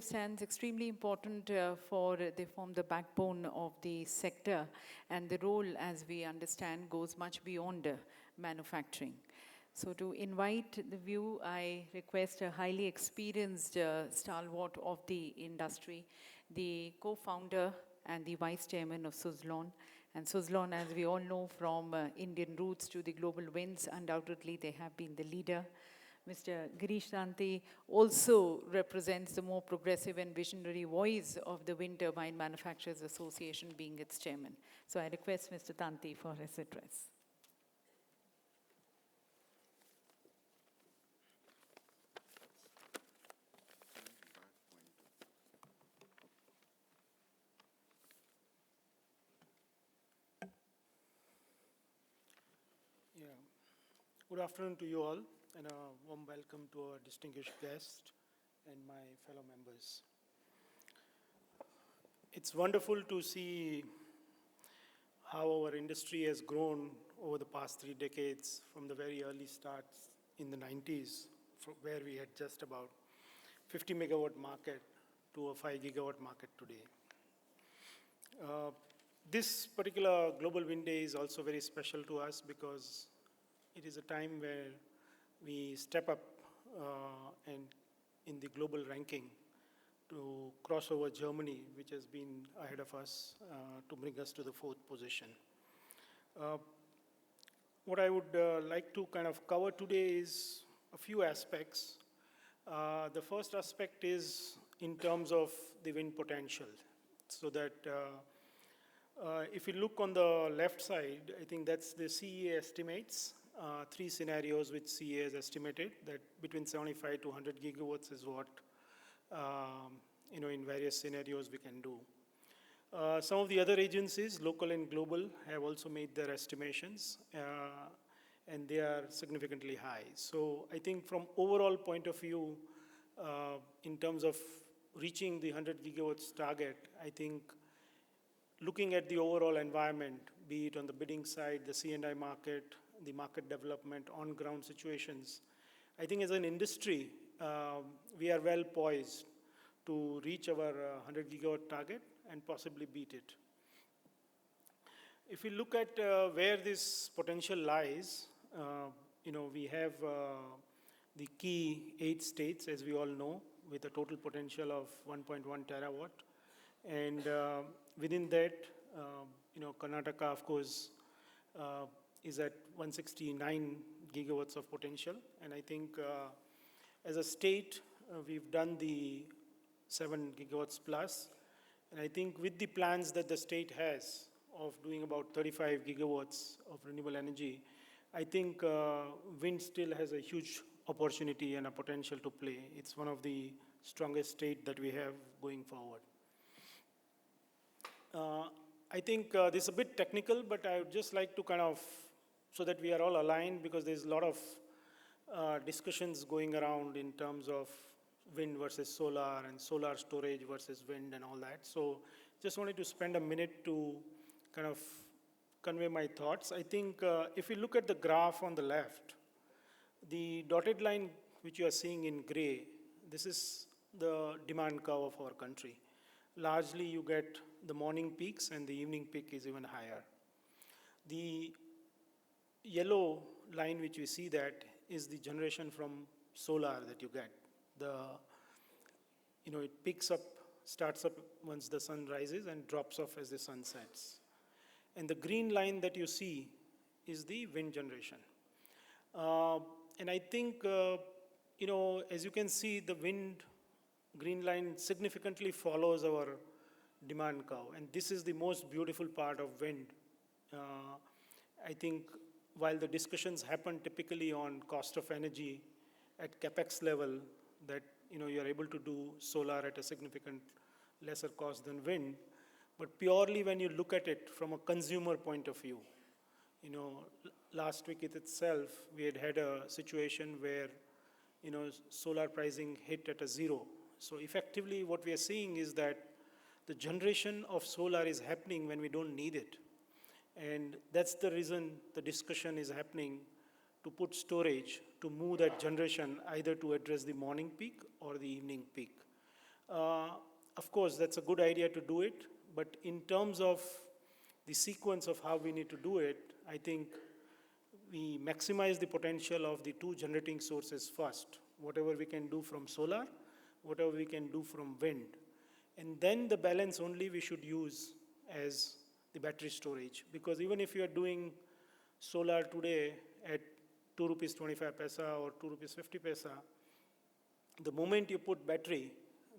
Stands extremely important for they form the backbone of the sector, and the role, as we understand, goes much beyond manufacturing. So to invite the view, I request a highly experienced stalwart of the industry, the co-founder and the vice chairman of Suzlon. And Suzlon, as we all know, from Indian roots to the global winds, undoubtedly they have been the leader. Mr. Girish Tanti also represents the more progressive and visionary voice of the Wind Turbine Manufacturers Association, being its chairman. So I request Mr. Tanti for his address. Yeah. Good afternoon to you all, and a warm welcome to our distinguished guest and my fellow members. It's wonderful to see how our industry has grown over the past 3 decades, from the very early starts in the 90s, where we had just about 50 megawatt market to a 5 gigawatt market today. This particular Global Wind Day is also very special to us because it is a time where we step up and in the global ranking to cross over Germany, which has been ahead of us, to bring us to the 4th position. What I would like to kind of cover today is a few aspects. The first aspect is in terms of the wind potential, so that if you look on the left side, I think that's the CEA estimates. 3 scenarios which CEA has estimated, that between 75 to 100 gigawatts is what, in various scenarios we can do. Some of the other agencies, local and global, have also made their estimations, and they are significantly high. So I think from overall point of view, in terms of reaching the 100 gigawatts target, I think looking at the overall environment, be it on the bidding side, the C&I market, the market development, on-ground situations, I think as an industry, we are well poised to reach our 100 gigawatt target and possibly beat it. If we look at where this potential lies, we have the key 8 states, as we all know, with a total potential of 1.1 terawatt. And within that, Karnataka, of course, is at 169 gigawatts of potential. And I think as a state, we've done the 7 gigawatts plus. And I think with the plans that the state has of doing about 35 gigawatts of renewable energy, I think wind still has a huge opportunity and a potential to play. It's one of the strongest states that we have going forward. I think this is a bit technical, but I would just like to kind of, so that we are all aligned, because there's a lot of discussions going around in terms of wind versus solar and solar storage versus wind and all that. So just wanted to spend a minute to kind of convey my thoughts. I think if you look at the graph on the left, the dotted line which you are seeing in gray, this is the demand curve of our country. Largely you get the morning peaks, and the evening peak is even higher. The yellow line which you see that is the generation from solar that you get. It picks up, starts up once the sun rises and drops off as the sun sets. And the green line that you see is the wind generation. And I think, as you can see, the wind green line significantly follows our demand curve. And this is the most beautiful part of wind. I think while the discussions happen typically on cost of energy at CapEx level, that you're able to do solar at a significant lesser cost than wind, but purely when you look at it from a consumer point of view, last week itself we had a situation where solar pricing hit at a 0. So effectively what we are seeing is that the generation of solar is happening when we don't need it. And that's the reason the discussion is happening to put storage to move that generation either to address the morning peak or the evening peak. Uh, of course, that's a good idea to do it, but in terms of the sequence of how we need to do it, I think we maximize the potential of the two generating sources first, whatever we can do from solar, whatever we can do from wind. And then the balance only we should use as the battery storage. Because even if you are doing solar today at 2 rupees 25 paisa or 2 rupees 50 paisa, the moment you put battery,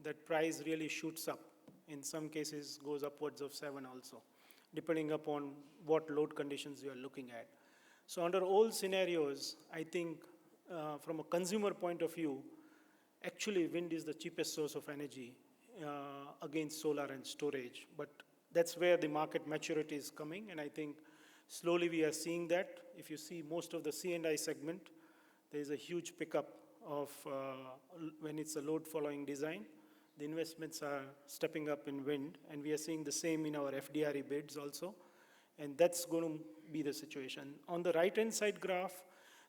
that price really shoots up. In some cases, goes upwards of 7 also, depending upon what load conditions you are looking at. So under all scenarios, I think from a consumer point of view, actually wind is the cheapest source of energy against solar and storage. But that's where the market maturity is coming, and I think slowly we are seeing that. If you see most of the C&I segment, there is a huge pickup of when it's a load following design. The investments are stepping up in wind, and we are seeing the same in our FDRE bids also. And that's going to be the situation. On the right-hand side graph,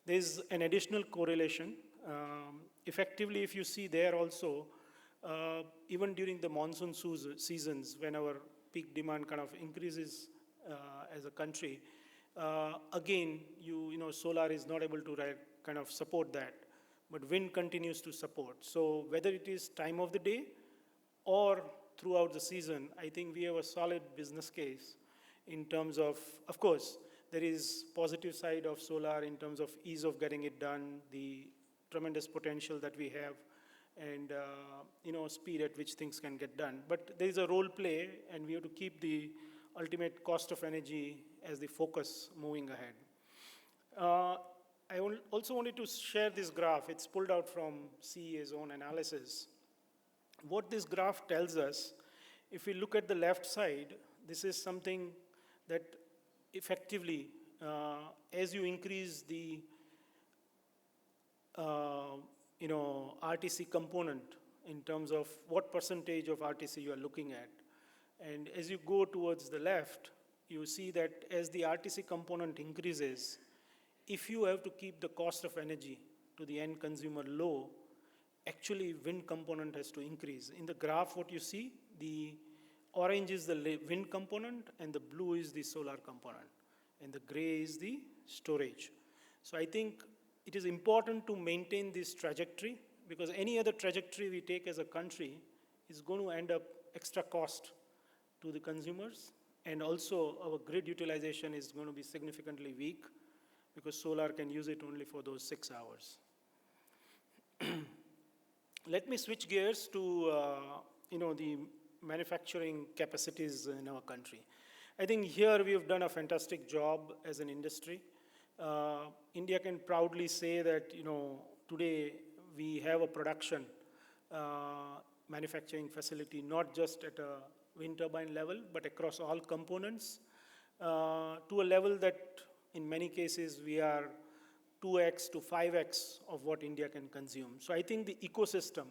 there's an additional correlation. Effectively, if you see there also, even during the monsoon seasons, when our peak demand kind of increases as a country, again, solar is not able to kind of support that, but wind continues to support. So whether it is time of the day or throughout the season, I think we have a solid business case in terms of course, there is positive side of solar in terms of ease of getting it done, the tremendous potential that we have, and speed at which things can get done. But there is a role play, and we have to keep the ultimate cost of energy as the focus moving ahead. I also wanted to share this graph. It's pulled out from CEA's own analysis. What this graph tells us, if we look at the left side, this is something that effectively, as you increase the RTC component in terms of what percentage of RTC you are looking at, and as you go towards the left, you see that as the RTC component increases, if you have to keep the cost of energy to the end consumer low, actually wind component has to increase. In the graph, what you see, the orange is the wind component and the blue is the solar component, and the gray is the storage. So I think it is important to maintain this trajectory, because any other trajectory we take as a country is going to end up extra cost to the consumers, and also our grid utilization is going to be significantly weak because solar can use it only for those 6 hours. Let me switch gears to the manufacturing capacities in our country. I think here we have done a fantastic job as an industry. India can proudly say that today we have a production manufacturing facility, not just at a wind turbine level, but across all components, to a level that in many cases we are 2x to 5x of what India can consume. So I think the ecosystem,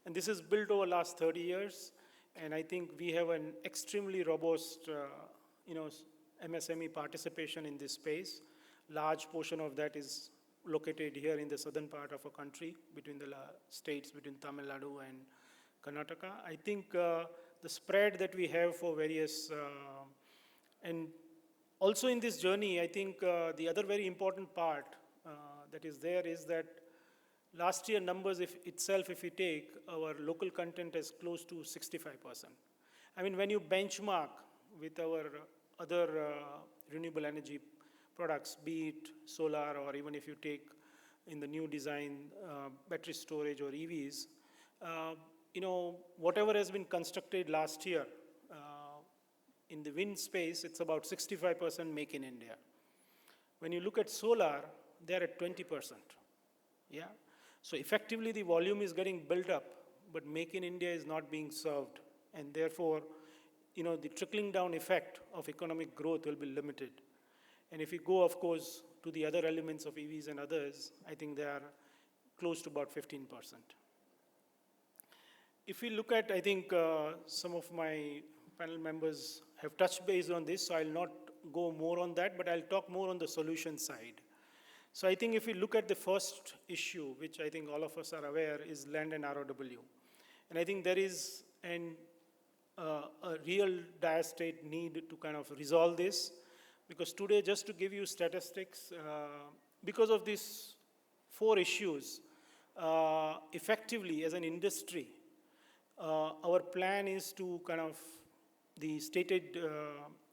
and this is built over the last 30 years, and I think we have an extremely robust MSME participation in this space. Large portion of that is located here in the southern part of our country, between the states, between Tamil Nadu and Karnataka. I think the spread that we have for various, and also in this journey, I think the other very important part that is there is that last year numbers if we take, our local content is close to 65%. I mean, when you benchmark with our other renewable energy products, be it solar, or even if you take in the new design battery storage or EVs, whatever has been constructed last year in the wind space, it's about 65% make in India. When you look at solar, they're at 20%. Yeah. So effectively, the volume is getting built up, but make in India is not being served, and therefore, the trickling down effect of economic growth will be limited. And if you go, of course, to the other elements of EVs and others, I think they are close to about 15%. If we look at, I think some of my panel members have touched base on this, so I'll not go more on that, but I'll talk more on the solution side. So I think if we look at the first issue, which I think all of us are aware, is land and ROW. And I think there is a real dire state need to kind of resolve this. Because today, just to give you statistics, because of these 4 issues, effectively as an industry, our plan is to kind of, the stated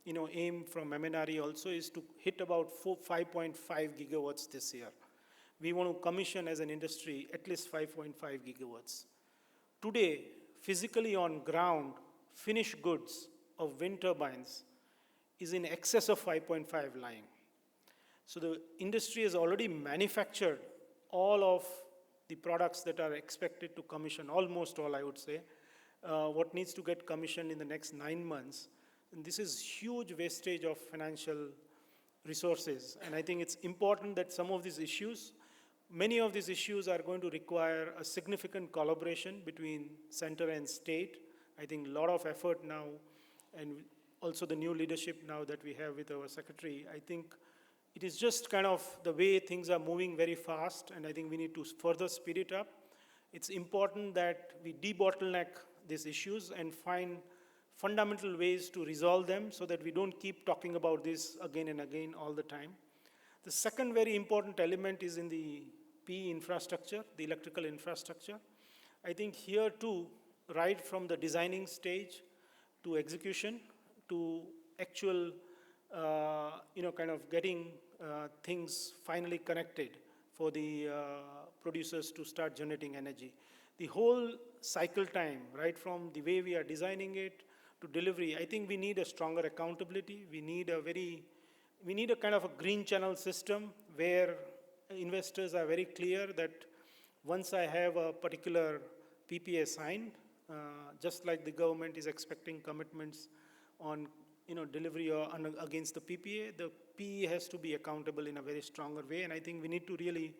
aim from MNRE also is to hit about 5.5 gigawatts this year. We want to commission as an industry at least 5.5 gigawatts. Today, physically on ground, finished goods of wind turbines is in excess of 5.5 lying. So the industry has already manufactured all of the products that are expected to commission, almost all I would say, what needs to get commissioned in the next 9 months. And this is huge wastage of financial resources. And I think it's important that some of these issues, many of these issues are going to require a significant collaboration between center and state. I think a lot of effort now, and also the new leadership now that we have with our secretary, I think it is just kind of the way things are moving very fast, and I think we need to further speed it up. It's important that we debottleneck these issues and find fundamental ways to resolve them so that we don't keep talking about this again and again all the time. The second very important element is in the PE infrastructure, the electrical infrastructure. I think here too, right from the designing stage to execution to actual, kind of getting things finally connected for the producers to start generating energy. The whole cycle time, right from the way we are designing it to delivery, I think we need a stronger accountability. We need a kind of a green channel system where investors are very clear that once I have a particular PPA signed, just like the government is expecting commitments on delivery or against the PE has to be accountable in a very stronger way. And I think we need to really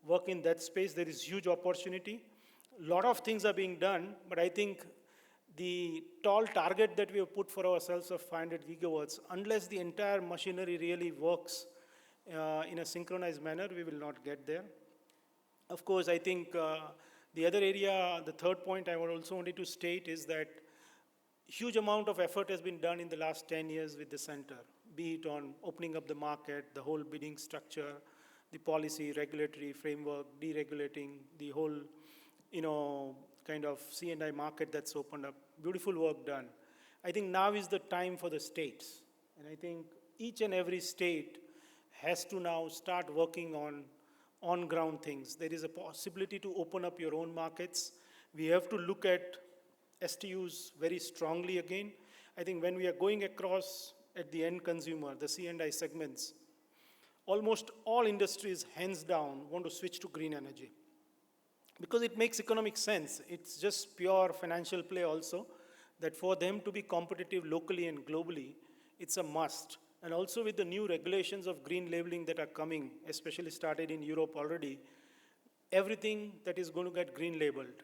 work in that space. There is huge opportunity. A lot of things are being done, but I think the tall target that we have put for ourselves of 500 gigawatts, unless the entire machinery really works in a synchronized manner, we will not get there. Of course, I think the other area, the third point I would also wanted to state is that huge amount of effort has been done in the last 10 years with the center, be it on opening up the market, the whole bidding structure, the policy, regulatory framework, deregulating, the whole, kind of C&I market that's opened up. Beautiful work done. I think now is the time for the states. And I think each and every state has to now start working on ground things. There is a possibility to open up your own markets. We have to look at STUs very strongly again. I think when we are going across at the end consumer, the C&I segments, almost all industries, hands down, want to switch to green energy. Because it makes economic sense. It's just pure financial play also, that for them to be competitive locally and globally, it's a must. And also with the new regulations of green labeling that are coming, especially started in Europe already, everything that is going to get green labeled.